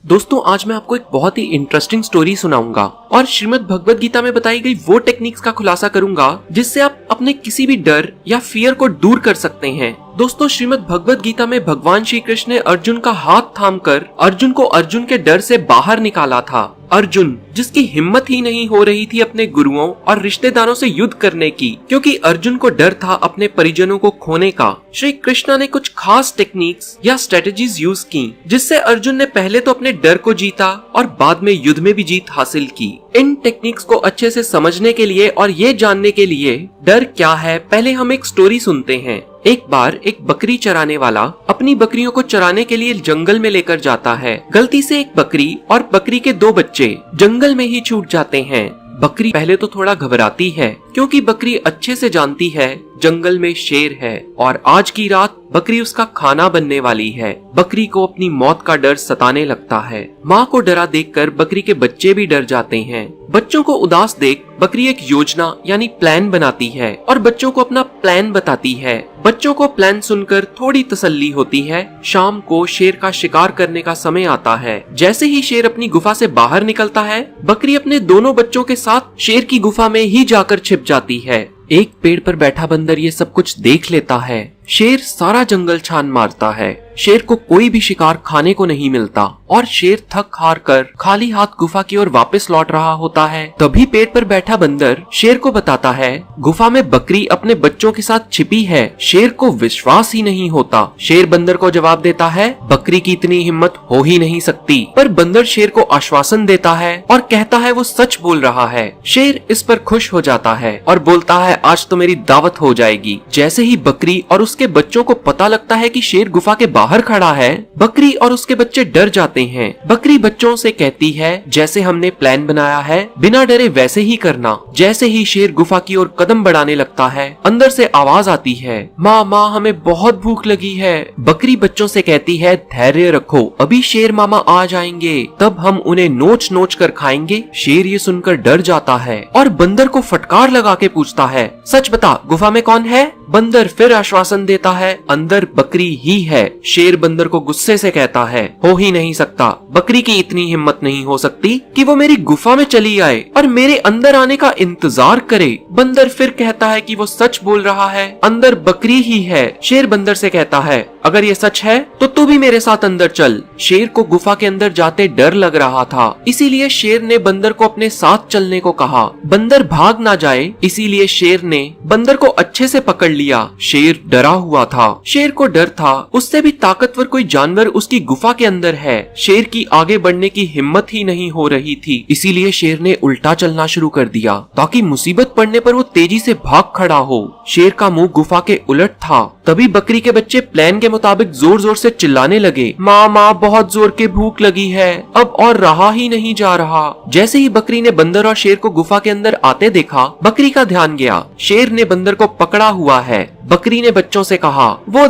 दोस्तों आज मैं आपको एक बहुत ही इंटरेस्टिंग स्टोरी सुनाऊंगा और श्रीमद् भगवद गीता में बताई गई वो टेक्निक्स का खुलासा करूंगा जिससे आप अपने किसी भी डर या फियर को दूर कर सकते हैं। दोस्तों श्रीमद् भगवद गीता में भगवान श्री कृष्ण ने अर्जुन का हाथ थामकर अर्जुन को अर्जुन के डर से बाहर निकाला था। अर्जुन जिसकी हिम्मत ही नहीं हो रही थी अपने गुरुओं और रिश्तेदारों से युद्ध करने की, क्योंकि अर्जुन को डर था अपने परिजनों को खोने का। श्री कृष्ण ने कुछ खास टेक्निक्स या स्ट्रेटेजीज यूज की जिससे अर्जुन ने पहले तो अपने डर को जीता और बाद में युद्ध में भी जीत हासिल की। इन टेक्निक्स को अच्छे से समझने के लिए और ये जानने के लिए डर क्या है, पहले हम एक स्टोरी सुनते हैं। एक बार एक बकरी चराने वाला अपनी बकरियों को चराने के लिए जंगल में लेकर जाता है। गलती से एक बकरी और बकरी के 2 बच्चे जंगल में ही छूट जाते हैं। बकरी पहले तो थोड़ा घबराती है क्योंकि बकरी अच्छे से जानती है जंगल में शेर है और आज की रात बकरी उसका खाना बनने वाली है। बकरी को अपनी मौत का डर सताने लगता है। माँ को डरा देखकर बकरी के बच्चे भी डर जाते हैं। बच्चों को उदास देख बकरी एक योजना यानी प्लान बनाती है और बच्चों को अपना प्लान बताती है। बच्चों को प्लान सुनकर थोड़ी तसल्ली होती है। शाम को शेर का शिकार करने का समय आता है। जैसे ही शेर अपनी गुफा से बाहर निकलता है, बकरी अपने दोनों बच्चों के साथ शेर की गुफा में ही जाकर छिप जाती है। एक पेड़ पर बैठा बंदर ये सब कुछ देख लेता है। शेर सारा जंगल छान मारता है। शेर को कोई भी शिकार खाने को नहीं मिलता और शेर थक हार कर खाली हाथ गुफा की ओर वापस लौट रहा होता है। तभी पेड़ पर बैठा बंदर शेर को बताता है गुफा में बकरी अपने बच्चों के साथ छिपी है। शेर को विश्वास ही नहीं होता। शेर बंदर को जवाब देता है बकरी की इतनी हिम्मत हो ही नहीं सकती, पर बंदर शेर को आश्वासन देता है और कहता है वो सच बोल रहा है। शेर इस पर खुश हो जाता है और बोलता है आज तो मेरी दावत हो जाएगी। जैसे ही बकरी और उसके बच्चों को पता लगता है कि शेर गुफा के बाहर खड़ा है, बकरी और उसके बच्चे डर जाते हैं। बकरी बच्चों से कहती है जैसे हमने प्लान बनाया है बिना डरे वैसे ही करना। जैसे ही शेर गुफा की ओर कदम बढ़ाने लगता है, अंदर से आवाज आती है माँ माँ हमें बहुत भूख लगी है। बकरी बच्चों से कहती है धैर्य रखो, अभी शेर मामा आ जाएंगे, तब हम उन्हें नोच नोच कर खाएंगे। शेर ये सुनकर डर जाता है और बंदर को फटकार लगा के पूछता है सच बता गुफा में कौन है। बंदर फिर आश्वासन देता है अंदर बकरी ही है। शेर बंदर को गुस्से से कहता है हो ही नहीं सकता, बकरी की इतनी हिम्मत नहीं हो सकती कि वो मेरी गुफा में चली आए और मेरे अंदर आने का इंतजार करे। बंदर फिर कहता है कि वो सच बोल रहा है, अंदर बकरी ही है। शेर बंदर से कहता है अगर ये सच है तो तू भी मेरे साथ अंदर चल। शेर को गुफा के अंदर जाते डर लग रहा था, इसीलिए शेर ने बंदर को अपने साथ चलने को कहा। बंदर भाग ना जाए इसीलिए शेर ने बंदर को अच्छे से पकड़ लिया। शेर डरा हुआ था। शेर को डर था उससे भी ताकतवर कोई जानवर उसकी गुफा के अंदर है। शेर की आगे बढ़ने की हिम्मत ही नहीं हो रही थी, इसीलिए शेर ने उल्टा चलना शुरू कर दिया ताकि मुसीबत पड़ने पर वो तेजी से भाग खड़ा हो। शेर का मुंह गुफा के उलट था। तभी बकरी के बच्चे प्लान के मुताबिक जोर जोर से चिल्लाने लगे माँ माँ बहुत जोर के भूख लगी है, अब और रहा ही नहीं जा रहा। जैसे ही बकरी ने बंदर और शेर को गुफा के अंदर आते देखा, बकरी का ध्यान गया शेर ने बंदर को पकड़ा हुआ है। बकरी ने बच्चों से कहा वो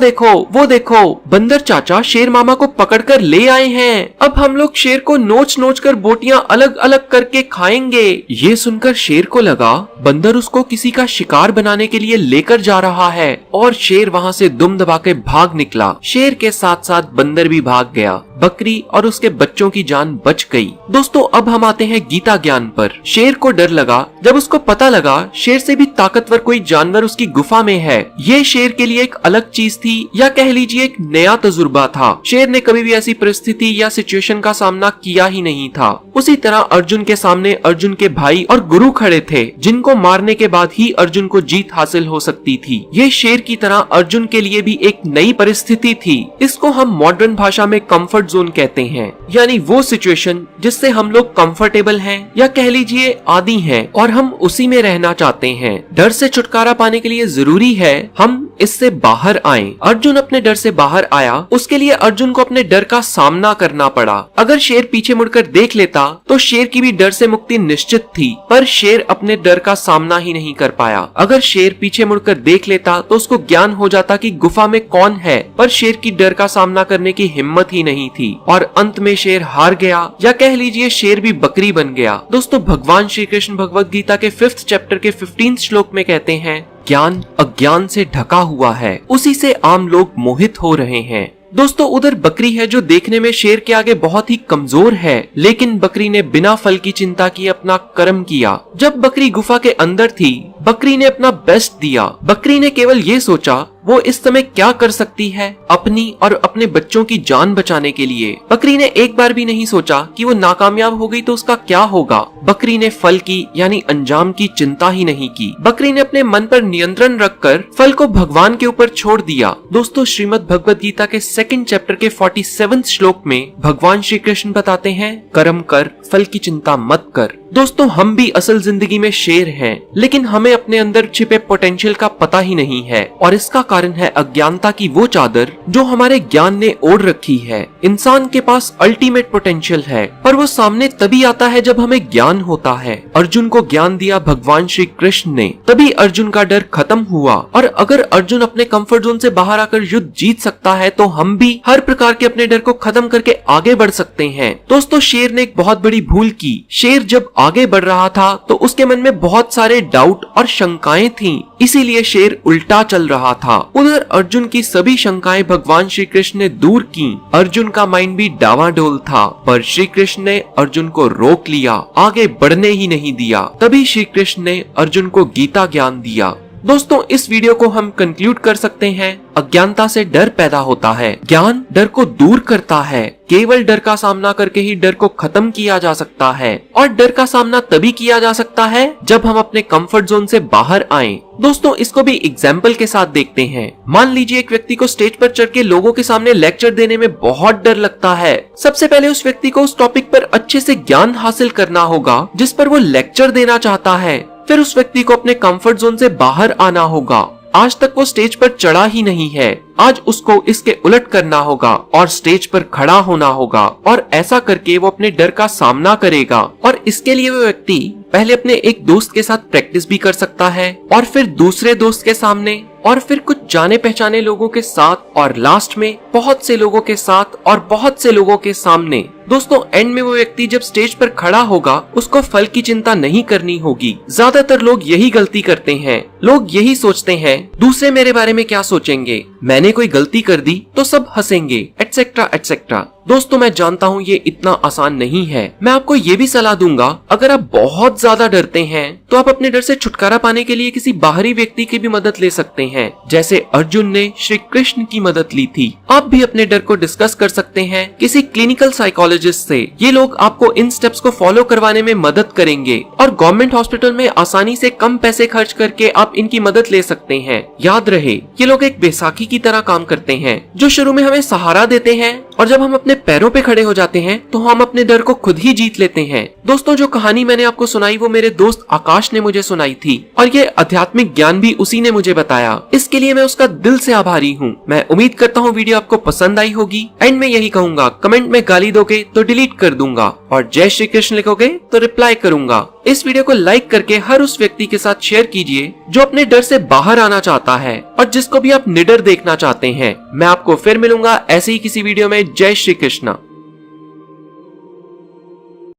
देखो बंदर चाचा शेर मामा को पकड़कर ले आए हैं। अब हम लोग शेर को नोच नोच कर बोटियां अलग अलग करके खाएंगे। ये सुनकर शेर को लगा बंदर उसको किसी का शिकार बनाने के लिए लेकर जा रहा है और शेर वहां से दुम दबा के भाग निकला। शेर के साथ साथ बंदर भी भाग गया। बकरी और उसके बच्चों की जान बच गई। दोस्तों अब हम आते हैं गीता ज्ञान पर। शेर को डर लगा जब उसको पता लगा शेर से भी ताकतवर कोई जानवर उसकी गुफा में है। ये शेर के लिए एक अलग चीज थी या कह लीजिए एक नया तजुर्बा था। शेर ने कभी भी ऐसी परिस्थिति या सिचुएशन का सामना किया ही नहीं था। उसी तरह अर्जुन के सामने अर्जुन के भाई और गुरु खड़े थे जिनको मारने के बाद ही अर्जुन को जीत हासिल हो सकती थी। ये शेर की तरह अर्जुन के लिए भी एक नई परिस्थिति थी। इसको हम मॉडर्न भाषा में कंफर्ट जोन कहते हैं, यानी वो सिचुएशन जिससे हम लोग कंफर्टेबल हैं या कह लीजिए आदी हैं और हम उसी में रहना चाहते हैं। डर से छुटकारा पाने के लिए जरूरी है हम इससे बाहर आएं। अर्जुन अपने डर से बाहर आया, उसके लिए अर्जुन को अपने डर का सामना करना पड़ा। अगर शेर पीछे मुड़कर देख लेता तो शेर की भी डर से मुक्ति निश्चित थी, पर शेर अपने डर का सामना ही नहीं कर पाया। अगर शेर पीछे मुड़कर देख लेता तो उसको ज्ञान हो जाता कि गुफा में कौन है, पर शेर की डर का सामना करने की हिम्मत ही नहीं थी और अंत में शेर हार गया या कह लीजिए शेर भी बकरी बन गया। दोस्तों भगवान श्री कृष्ण भगवद गीता के 5th चैप्टर के 15th श्लोक में कहते हैं ज्ञान अज्ञान से ढका हुआ है, उसी से आम लोग मोहित हो रहे हैं। दोस्तों उधर बकरी है जो देखने में शेर के आगे बहुत ही कमजोर है, लेकिन बकरी ने बिना फल की चिंता किए अपना कर्म किया। जब बकरी गुफा के अंदर थी, बकरी ने अपना बेस्ट दिया। बकरी ने केवल ये सोचा वो इस समय क्या कर सकती है अपनी और अपने बच्चों की जान बचाने के लिए। बकरी ने एक बार भी नहीं सोचा कि वो नाकामयाब हो गई तो उसका क्या होगा। बकरी ने फल की यानी अंजाम की चिंता ही नहीं की। बकरी ने अपने मन पर नियंत्रण रखकर फल को भगवान के ऊपर छोड़ दिया। दोस्तों श्रीमद् भगवद गीता के 2nd चैप्टर के 47 श्लोक में भगवान श्री कृष्ण बताते हैं, कर्म कर, फल की चिंता मत कर। दोस्तों हम भी असल जिंदगी में शेर हैं, लेकिन हमें अपने अंदर छिपे पोटेंशियल का पता ही नहीं है और इसका कारण है अज्ञानता की वो चादर जो हमारे ज्ञान ने ओढ़ रखी है। इंसान के पास अल्टीमेट पोटेंशियल है, पर वो सामने तभी आता है जब हमें ज्ञान होता है। अर्जुन को ज्ञान दिया भगवान श्री कृष्ण ने, तभी अर्जुन का डर खत्म हुआ। और अगर अर्जुन अपने कंफर्ट जोन से बाहर आकर युद्ध जीत सकता है तो हम भी हर प्रकार के अपने डर को खत्म करके आगे बढ़ सकते हैं। दोस्तों शेर ने एक बहुत बड़ी भूल की। शेर जब आगे बढ़ रहा था तो उसके मन में बहुत सारे डाउट और शंकाएं थीं, इसीलिए शेर उल्टा चल रहा था। उधर अर्जुन की सभी शंकाएं भगवान श्री कृष्ण ने दूर की। अर्जुन का माइंड भी डावाडोल था, पर श्री कृष्ण ने अर्जुन को रोक लिया, आगे बढ़ने ही नहीं दिया। तभी श्री कृष्ण ने अर्जुन को गीता ज्ञान दिया। दोस्तों इस वीडियो को हम कंक्लूड कर सकते हैं, अज्ञानता से डर पैदा होता है, ज्ञान डर को दूर करता है। केवल डर का सामना करके ही डर को खत्म किया जा सकता है, और डर का सामना तभी किया जा सकता है जब हम अपने कंफर्ट जोन से बाहर आएं। दोस्तों इसको भी एग्जाम्पल के साथ देखते हैं। मान लीजिए एक व्यक्ति को स्टेज पर चढ़ के लोगों के सामने लेक्चर देने में बहुत डर लगता है। सबसे पहले उस व्यक्ति को उस टॉपिक पर अच्छे से ज्ञान हासिल करना होगा जिस पर वो लेक्चर देना चाहता है। फिर उस व्यक्ति को अपने कंफर्ट जोन से बाहर आना होगा। आज तक वो स्टेज पर चढ़ा ही नहीं है, आज उसको इसके उलट करना होगा और स्टेज पर खड़ा होना होगा, और ऐसा करके वो अपने डर का सामना करेगा। और इसके लिए वो व्यक्ति पहले अपने एक दोस्त के साथ प्रैक्टिस भी कर सकता है, और फिर दूसरे दोस्त के सामने, और फिर कुछ जाने पहचाने लोगों के साथ, और लास्ट में बहुत से लोगों के साथ और बहुत से लोगों के सामने। दोस्तों एंड में वो व्यक्ति जब स्टेज पर खड़ा होगा उसको फल की चिंता नहीं करनी होगी। ज्यादातर लोग यही गलती करते हैं। लोग यही सोचते हैं दूसरे मेरे बारे में क्या सोचेंगे, मैंने कोई गलती कर दी तो सब हंसेंगे, एटसेट्रा एटसेट्रा। दोस्तों मैं जानता हूँ ये इतना आसान नहीं है। मैं आपको ये भी सलाह दूंगा, अगर आप बहुत ज्यादा डरते हैं तो आप अपने डर से छुटकारा पाने के लिए किसी बाहरी व्यक्ति की भी मदद ले सकते हैं, जैसे अर्जुन ने श्री कृष्ण की मदद ली थी। आप भी अपने डर को डिस्कस कर सकते हैं किसी क्लिनिकल साइकोलॉजिस्ट से। ये लोग आपको इन स्टेप्स को फॉलो करवाने में मदद करेंगे, और गवर्नमेंट हॉस्पिटल में आसानी से कम पैसे खर्च करके आप इनकी मदद ले सकते हैं। याद रहे ये लोग एक बैसाखी की तरह काम करते हैं, जो शुरू में हमें सहारा देते हैं, और जब हम अपने पैरों पे खड़े हो जाते हैं तो हम अपने डर को खुद ही जीत लेते हैं। दोस्तों जो कहानी मैंने आपको सुनाई वो मेरे दोस्त आकाश ने मुझे सुनाई थी, और ये आध्यात्मिक ज्ञान भी उसी ने मुझे बताया। इसके लिए मैं उसका दिल से आभारी हूँ। मैं उम्मीद करता हूँ वीडियो आपको पसंद आई होगी। एंड में यही कहूंगा, कमेंट में गाली दोगे तो डिलीट कर दूंगा, और जय श्री कृष्ण लिखोगे तो रिप्लाई करूंगा। इस वीडियो को लाइक करके हर उस व्यक्ति के साथ शेयर कीजिए जो अपने डर से बाहर आना चाहता है, और जिसको भी आप निडर देखना चाहते हैं। मैं आपको फिर मिलूंगा ऐसे ही किसी वीडियो में। जय श्री कृष्ण।